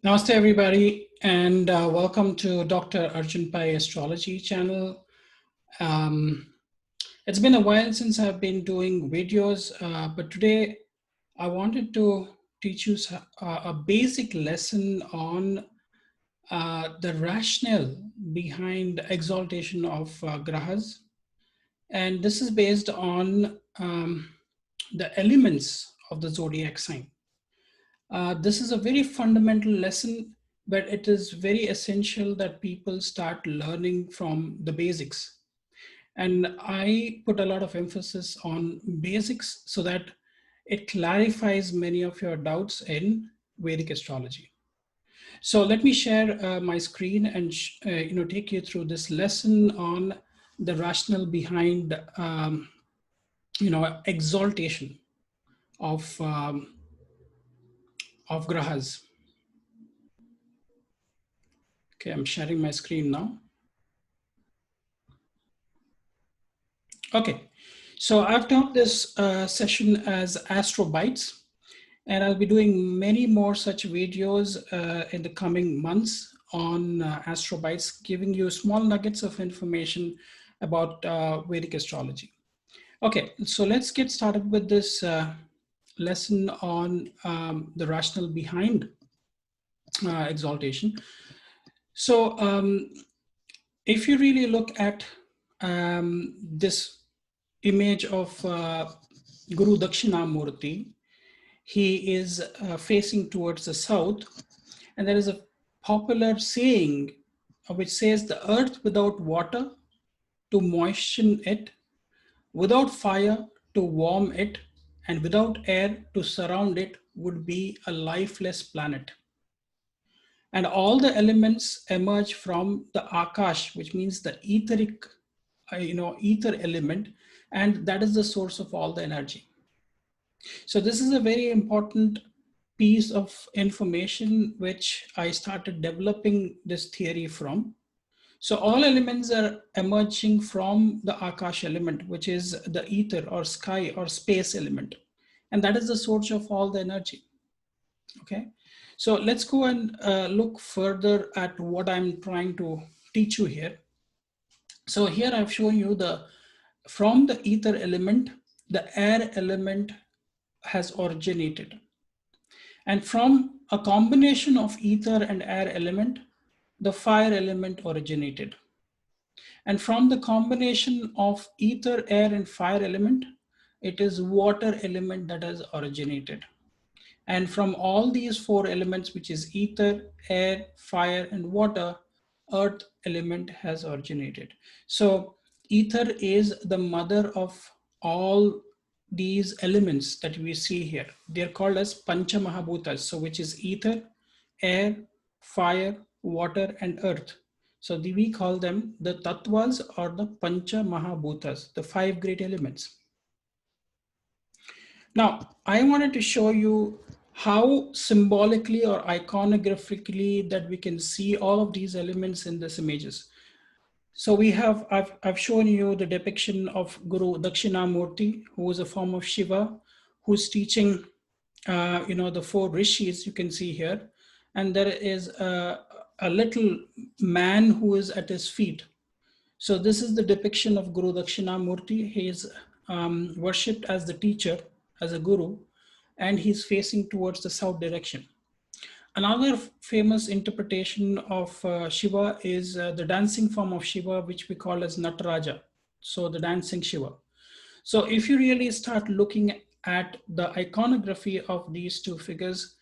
Namaste, everybody, and welcome to Dr. Arjun Astrology channel. Um, it's been a while since I've been doing videos, but today I wanted to teach you a basic lesson on the rationale behind exaltation of Grahas. And this is based on the elements of the zodiac sign. This is a very fundamental lesson, but it is very essential that people start learning from the basics. And I put a lot of emphasis on basics so that it clarifies many of your doubts in Vedic astrology. So let me share my screen and take you through this lesson on the rationale behind exaltation of grahas. Okay, I'm sharing my screen now. Okay, so I've termed this session as Astro Bytes, and I'll be doing many more such videos in the coming months on Astro Bytes, giving you small nuggets of information about Vedic astrology. Okay, so let's get started with this lesson on the rationale behind exaltation. So if you really look at this image of Guru Dakshinamurti, he is facing towards the south, and there is a popular saying which says, the earth without water to moisten it, without fire to warm it, and without air to surround it would be a lifeless planet. And all the elements emerge from the Akash, which means the etheric, ether element, and that is the source of all the energy. So this is a very important piece of information which I started developing this theory from. So all elements are emerging from the Akash element, which is the ether or sky or space element. And that is the source of all the energy. Okay. So let's go and look further at what I'm trying to teach you here. So here I've shown you from the ether element, the air element has originated. And from a combination of ether and air element, the fire element originated. And from the combination of ether, air, and fire element, it is water element that has originated. And from all these four elements, which is ether, air, fire, and water, earth element has originated. So ether is the mother of all these elements that we see here. They're called as Pancha Mahabhutas, so which is ether, air, fire, water, and earth. So we call them the Tattvas or the Pancha Mahabhutas, the five great elements. Now, I wanted to show you how symbolically or iconographically that we can see all of these elements in these images. So we have, I've shown you the depiction of Guru Dakshinamurti, who is a form of Shiva, who's teaching, the four rishis you can see here. And there is a little man who is at his feet. So this is the depiction of Guru Dakshinamurti. He is worshipped as the teacher, as a guru, and he's facing towards the south direction. Another famous interpretation of Shiva is the dancing form of Shiva, which we call as Nataraja. So the dancing Shiva. So if you really start looking at the iconography of these two figures,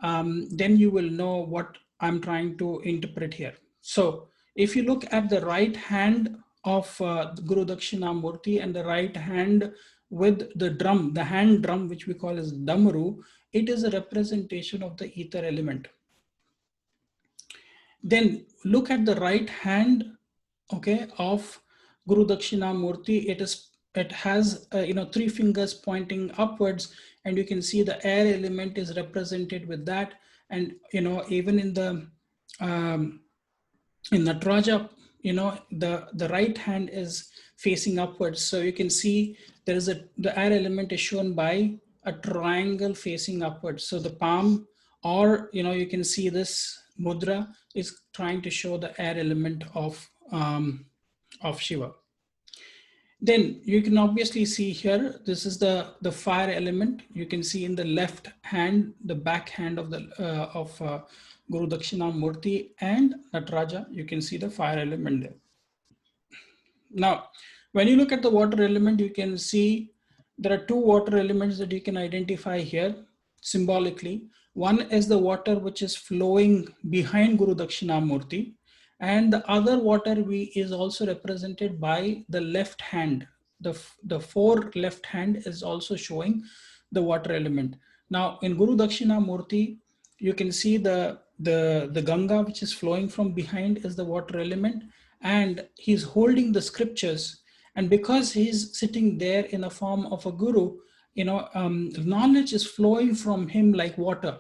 then you will know what I'm trying to interpret here. So if you look at the right hand of Guru Dakshinamurti and the right hand with the drum, the hand drum, which we call as Damaru, it is a representation of the ether element. Then look at the right hand, okay, of Guru Dakshinamurti. It has three fingers pointing upwards, and you can see the air element is represented with that. And even in the in Nataraja, the right hand is facing upwards. So you can see there is the air element is shown by a triangle facing upwards. So the palm or you can see this mudra is trying to show the air element of Shiva. Then you can obviously see here, this is the fire element. You can see in the left hand, the back hand of the Guru Dakshina Murti and Nataraja, you can see the fire element there. Now, when you look at the water element, you can see there are two water elements that you can identify here symbolically. One is the water which is flowing behind Guru Dakshina Murti, and the other water is also represented by the left hand. The four left hand is also showing the water element. Now, in Guru Dakshina Murti, you can see the Ganga which is flowing from behind is the water element, and he's holding the scriptures, and because he's sitting there in the form of a guru, knowledge is flowing from him like water.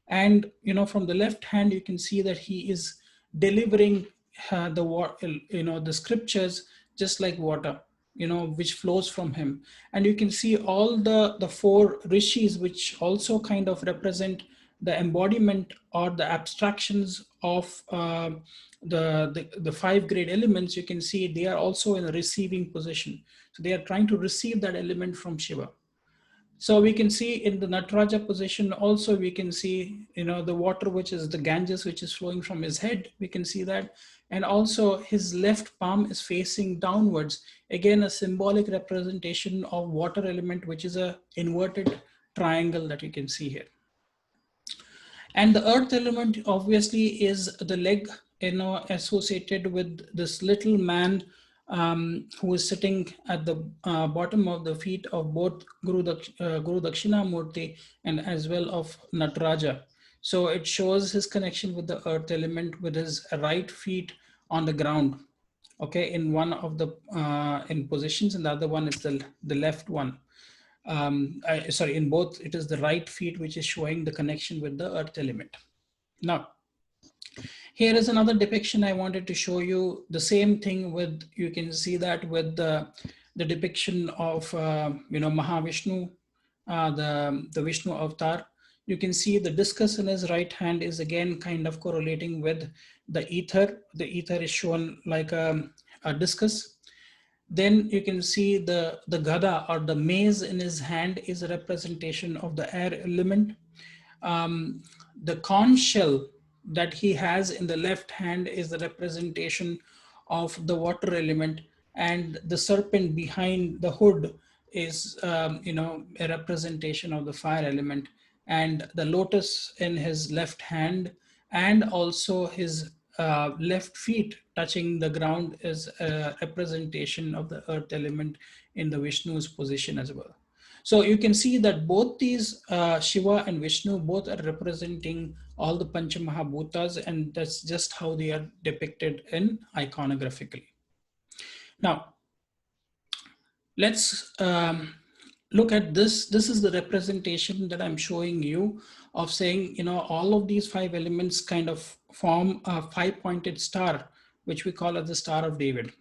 And from the left hand you can see that he is delivering the scriptures just like water, which flows from him. And you can see all the four rishis, which also kind of represent the embodiment or the abstractions of the five grade elements. You can see they are also in a receiving position. So they are trying to receive that element from Shiva. So we can see in the Nataraja position also, we can see, the water, which is the Ganges, which is flowing from his head. We can see that. And also his left palm is facing downwards. Again, a symbolic representation of water element, which is a inverted triangle that you can see here. And the earth element obviously is the leg, associated with this little man who is sitting at the bottom of the feet of both Guru Dakshina Murti and as well of Nataraja. So it shows his connection with the earth element with his right feet on the ground. Okay, in one of the in positions, and the other one is the left one. Sorry, in both, it is the right feet which is showing the connection with the earth element. Now, here is another depiction I wanted to show you. The same thing with, you can see that with the depiction of, Mahavishnu, the Vishnu avatar. You can see the discus in his right hand is again kind of correlating with the ether. The ether is shown like a discus. Then you can see the gada or the mace in his hand is a representation of the air element. The conch shell that he has in the left hand is the representation of the water element, and the serpent behind the hood is a representation of the fire element, and the lotus in his left hand and also his left feet touching the ground is a representation of the earth element in the Vishnu's position as well. So you can see that both these Shiva and Vishnu both are representing all the Panchamahabhutas, and that's just how they are depicted in iconographically. Now, let's look at this. This is the representation that I'm showing you of saying, all of these five elements kind of form a five-pointed star, which we call as the Star of David.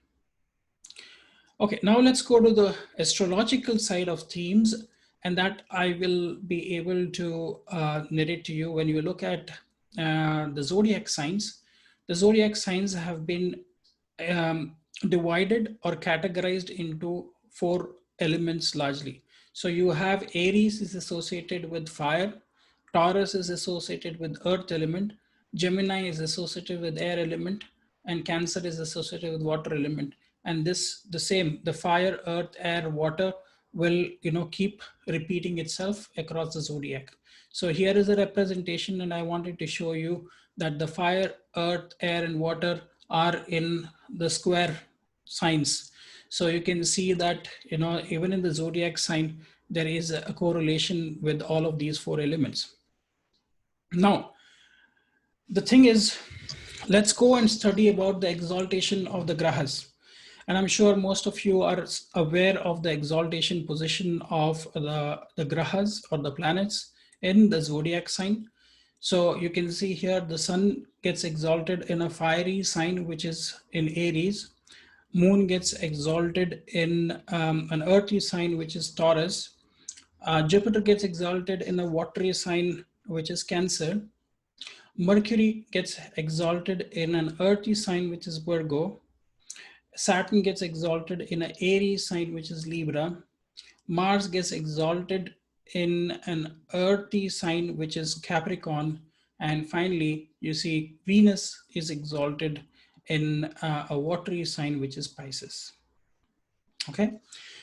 Okay, now let's go to the astrological side of themes, and that I will be able to narrate to you when you look at the zodiac signs. The zodiac signs have been divided or categorized into four elements largely. So you have Aries is associated with fire, Taurus is associated with earth element, Gemini is associated with air element, and Cancer is associated with water element. And the fire, earth, air, water will keep repeating itself across the zodiac. So here is a representation, and I wanted to show you that the fire, earth, air, and water are in the square signs. So you can see that even in the zodiac sign there is a correlation with all of these four elements. Now, the thing is, let's go and study about the exaltation of the Grahas. And I'm sure most of you are aware of the exaltation position of the Grahas or the planets in the zodiac sign. So you can see here the sun gets exalted in a fiery sign, which is in Aries. Moon gets exalted in an earthy sign, which is Taurus. Jupiter gets exalted in a watery sign, which is Cancer. Mercury gets exalted in an earthy sign, which is Virgo. Saturn gets exalted in an Aries sign, which is Libra. Mars gets exalted in an earthy sign, which is Capricorn. And finally, you see Venus is exalted in a watery sign, which is Pisces. Okay,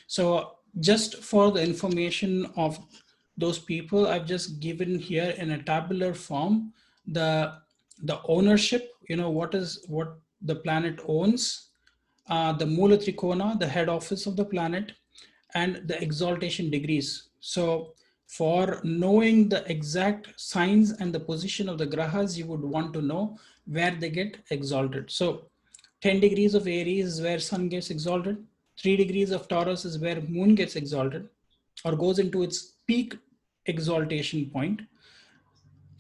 so just for the information of those people, I've just given here in a tabular form the ownership, what the planet owns, the Mula Trikona, the head office of the planet, and the exaltation degrees. So for knowing the exact signs and the position of the grahas, you would want to know where they get exalted. So 10 degrees of Aries is where Sun gets exalted. 3 degrees of Taurus is where Moon gets exalted or goes into its peak exaltation point.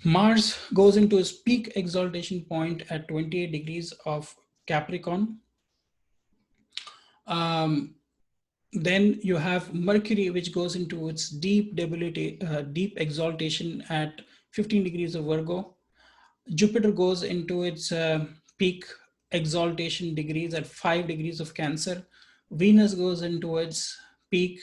Mars goes into its peak exaltation point at 28 degrees of Capricorn. Then you have Mercury, which goes into its deep exaltation at 15 degrees of Virgo. Jupiter goes into its peak exaltation degrees at 5 degrees of Cancer. Venus goes into its peak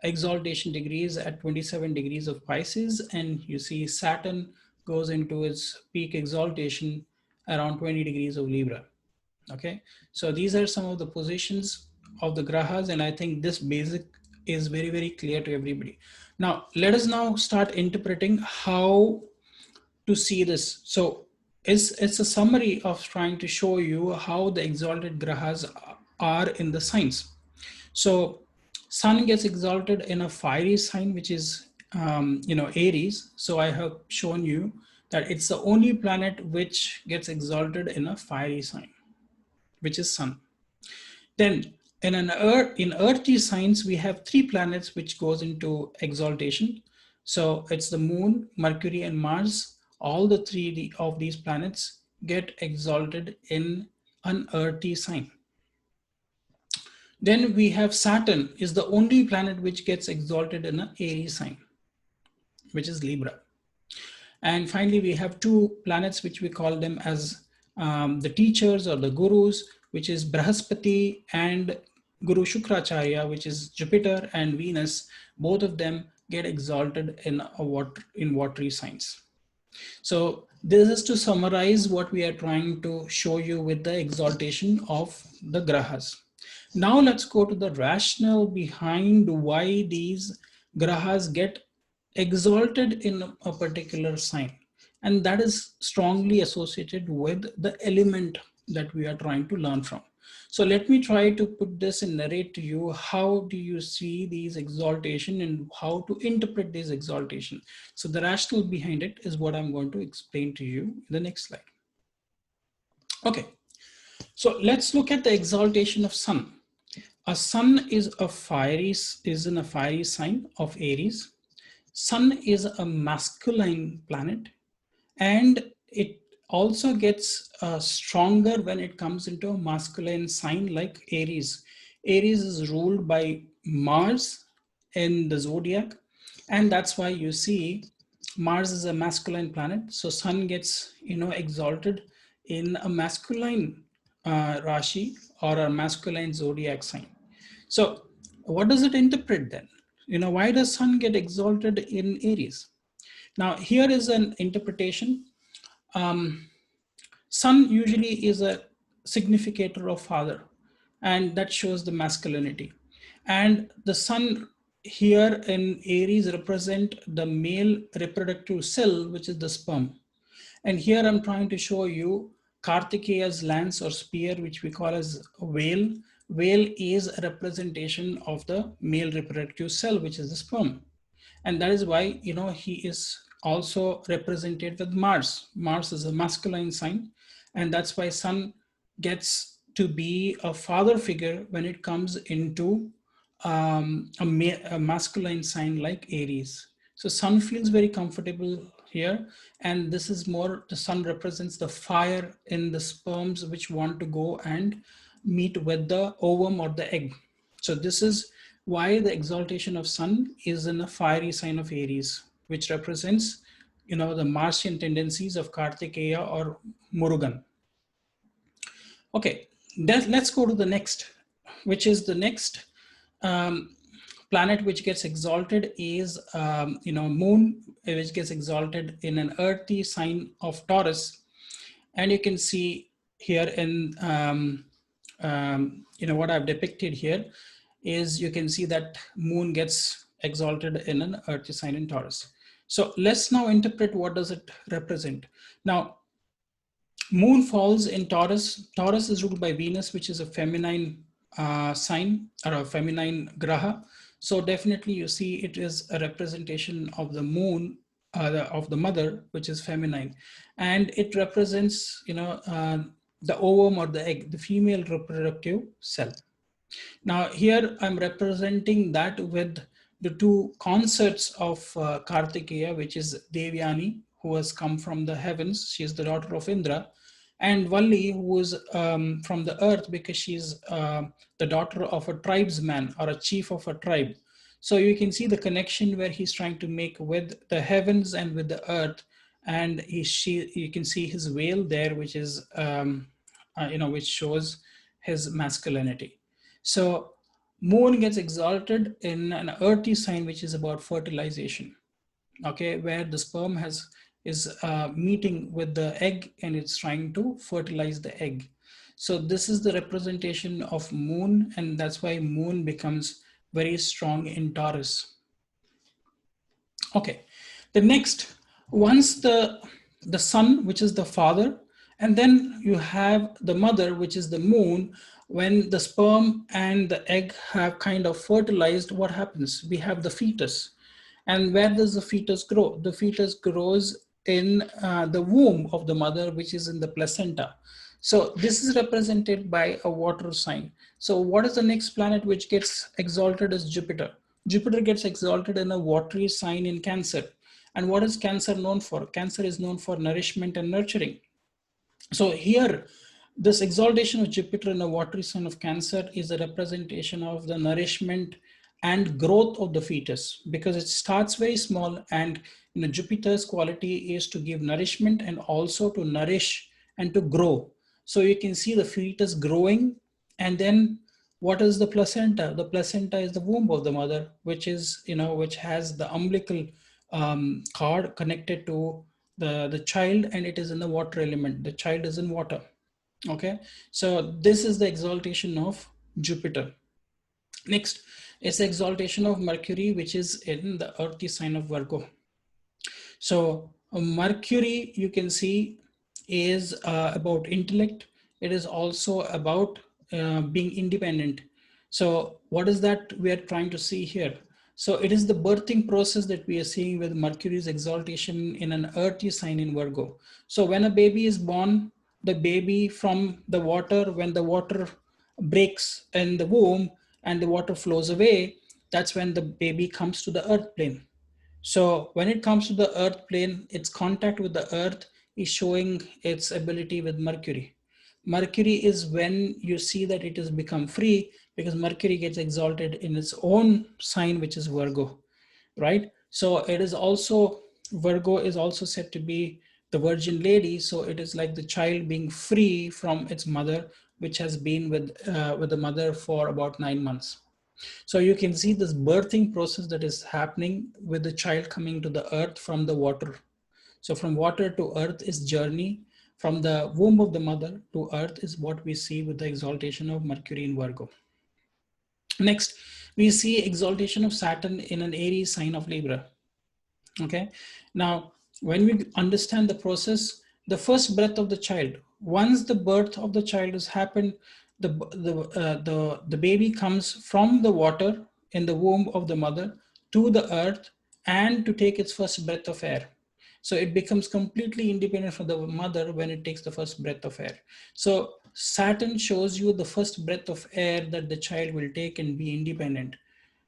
exaltation degrees at 27 degrees of Pisces. And you see Saturn goes into its peak exaltation around 20 degrees of Libra. Okay, so these are some of the positions of the grahas, and I think this basic is very, very clear to everybody. Now, let us now start interpreting how to see this. So it's a summary of trying to show you how the exalted grahas are in the signs. So Sun gets exalted in a fiery sign, which is Aries. So I have shown you that it's the only planet which gets exalted in a fiery sign, which is Sun. Then in earthly signs, we have 3 planets which goes into exaltation. So it's the Moon, Mercury, and Mars. All the 3 of these planets get exalted in an earthy sign. Then we have Saturn is the only planet which gets exalted in an Aries sign, which is Libra. And finally, we have 2 planets which we call them as the teachers or the gurus, which is Brahaspati and Guru Shukracharya, which is Jupiter and Venus. Both of them get exalted in watery signs. So this is to summarize what we are trying to show you with the exaltation of the grahas. Now let's go to the rationale behind why these grahas get exalted in a particular sign, and that is strongly associated with the element that we are trying to learn from. So let me try to put this and narrate to you how do you see these exaltation and how to interpret this exaltation. So the rationale behind it is what I'm going to explain to you in the next slide. Okay, so let's look at the exaltation of Sun. A Sun is in a fiery sign of Aries. Sun is a masculine planet, and it also gets stronger when it comes into a masculine sign like Aries. Aries is ruled by Mars in the zodiac, and that's why you see Mars is a masculine planet. So Sun gets exalted in a masculine Rashi or a masculine zodiac sign. So what does it interpret then? Why does Sun get exalted in Aries? Now, here is an interpretation. Sun usually is a significator of father, and that shows the masculinity. And the Sun here in Aries represent the male reproductive cell, which is the sperm. And here I'm trying to show you Kartikeya's lance or spear, which we call as a whale. Whale is a representation of the male reproductive cell, which is the sperm. And that is why, he is also represented with Mars. Mars is a masculine sign. And that's why Sun gets to be a father figure when it comes into a masculine sign like Aries. So Sun feels very comfortable here. And this is more, the Sun represents the fire in the sperms which want to go and meet with the ovum or the egg. So this is why the exaltation of Sun is in a fiery sign of Aries, which represents the Martian tendencies of Kartikeya or Murugan. Okay, let's go to the next, which is the next um, planet which gets exalted is, moon, which gets exalted in an earthy sign of Taurus. And you can see here in, what I've depicted here is you can see that moon gets exalted in an earthy sign in Taurus. So let's now interpret what does it represent. Now, moon falls in Taurus. Taurus is ruled by Venus, which is a feminine sign or a feminine graha. So definitely you see it is a representation of the moon, of the mother, which is feminine. And it represents, the ovum or the egg, the female reproductive cell. Now here I'm representing that with the two concerts of Kartikeya, which is Devyani, who has come from the heavens. She is the daughter of Indra, and Valli, who is from the earth because she's the daughter of a tribesman or a chief of a tribe. So you can see the connection where he's trying to make with the heavens and with the earth, and you can see his veil there, which is which shows his masculinity. So moon gets exalted in an earthy sign, which is about fertilization. Okay, where the sperm is meeting with the egg and it's trying to fertilize the egg. So this is the representation of moon, and that's why moon becomes very strong in Taurus. Okay, the next, once the sun, which is the father, and then you have the mother, which is the moon. When the sperm and the egg have kind of fertilized, what happens? We have the fetus. And where does the fetus grow? The fetus grows in the womb of the mother, which is in the placenta. So this is represented by a water sign. So what is the next planet which gets exalted is Jupiter. Jupiter gets exalted in a watery sign in Cancer. And what is Cancer known for? Cancer is known for nourishment and nurturing. So here, this exaltation of Jupiter in a watery sign of Cancer is a representation of the nourishment and growth of the fetus, because it starts very small, and Jupiter's quality is to give nourishment and also to nourish and to grow. So you can see the fetus growing, and then what is the placenta? The placenta is the womb of the mother, which is, which has the umbilical cord connected to the child, and it is in the water element. The child is in water. Okay, so this is the exaltation of Jupiter. Next is the exaltation of Mercury, which is in the earthy sign of Virgo. So Mercury, you can see, is about intellect. It is also about being independent. So what is that we are trying to see here? So it is the birthing process that we are seeing with Mercury's exaltation in an earthy sign in Virgo. So when a baby is born, the baby from the water, when the water breaks in the womb and the water flows away, that's when the baby comes to the earth plane. So when it comes to the earth plane, its contact with the earth is showing its ability with Mercury. Mercury is when you see that it has become free, because Mercury gets exalted in its own sign, which is Virgo, right? So it is also, Virgo is also said to be the Virgin Lady. So it is like the child being free from its mother, which has been with the mother for about 9 months. So you can see this birthing process that is happening with the child coming to the earth from the water. So from water to earth is journey. From the womb of the mother to earth is what we see with the exaltation of Mercury in Virgo. Next, we see exaltation of Saturn in an Aries sign of Libra. Okay. Now, when we understand the process, the first breath of the child, once the birth of the child has happened, the baby comes from the water in the womb of the mother to the earth and to take its first breath of air. So it becomes completely independent from the mother when it takes the first breath of air. So Saturn shows you the first breath of air that the child will take and be independent.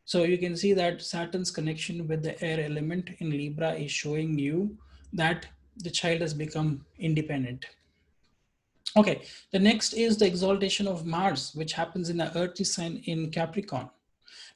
So you can see that Saturn's connection with the air element in Libra is showing you that the child has become independent. Okay, the next is the exaltation of Mars, which happens in the earthy sign in Capricorn.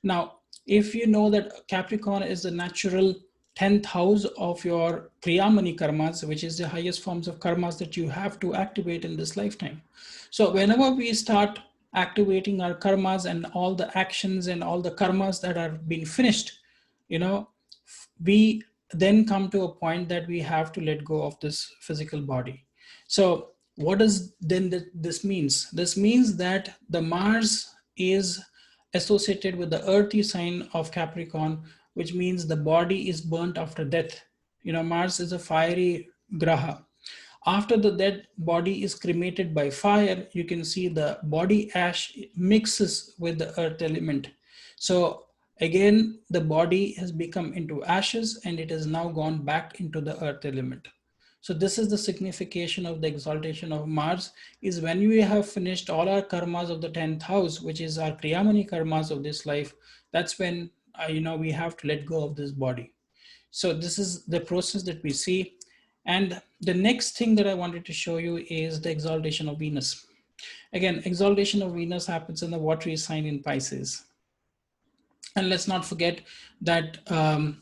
Now, if you know that Capricorn is the natural 10th house of your Kriyamani karmas, which is the highest forms of karmas that you have to activate in this lifetime. So whenever we start activating our karmas and all the actions and all the karmas that are being finished, you know, we then come to a point that we have to let go of this physical body. So what does then this means? This means that the Mars is associated with the earthy sign of Capricorn, which means the body is burnt after death. You know, Mars is a fiery graha. After the dead body is cremated by fire, you can see the body ash mixes with the earth element. So again, the body has become into ashes and it has now gone back into the earth element. So this is the signification of the exaltation of Mars, is when we have finished all our karmas of the 10th house, which is our Kriyamani karmas of this life, that's when we have to let go of this body. So this is the process that we see. And the next thing that I wanted to show you is the exaltation of Venus. Again, exaltation of Venus happens in the watery sign in Pisces. And let's not forget that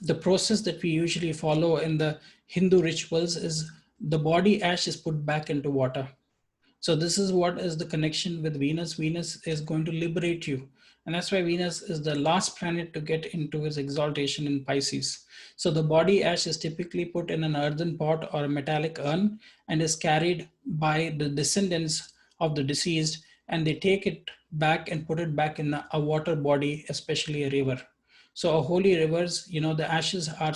the process that we usually follow in the Hindu rituals is the body ash is put back into water. So this is what is the connection with Venus. Venus is going to liberate you. And that's why Venus is the last planet to get into its exaltation in Pisces. So the body ash is typically put in an earthen pot or a metallic urn and is carried by the descendants of the deceased, and they take it back and put it back in a water body, especially a river. So a holy rivers, the ashes are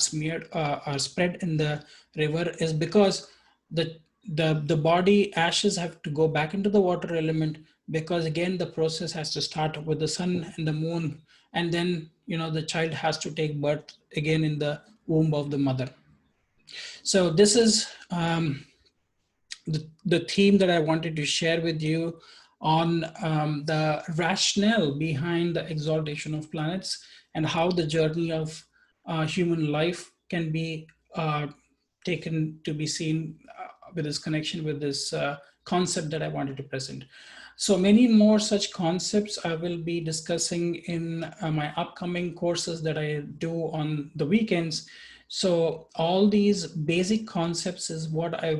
are spread in the river, is because the the body ashes have to go back into the water element, because again the process has to start with the sun and the moon, and then the child has to take birth again in the womb of the mother. So this is the theme that I wanted to share with you on the rationale behind the exaltation of planets and how the journey of human life can be taken to be seen with this connection with this concept that I wanted to present. So many more such concepts I will be discussing in my upcoming courses that I do on the weekends. So all these basic concepts is what I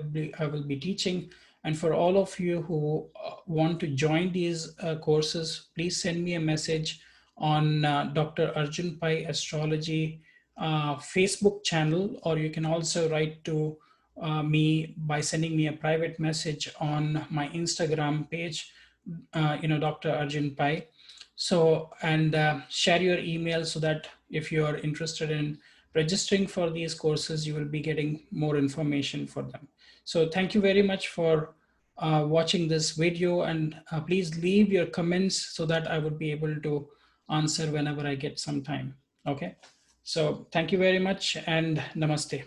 will be teaching. And for all of you who want to join these courses, please send me a message on Dr. Arjun Pai Astrology Facebook channel, or you can also write to me by sending me a private message on my Instagram page, Dr. Arjun Pai. So, and share your email so that if you are interested in registering for these courses, you will be getting more information for them. So thank you very much for watching this video, and please leave your comments so that I would be able to answer whenever I get some time. Okay. So thank you very much and namaste.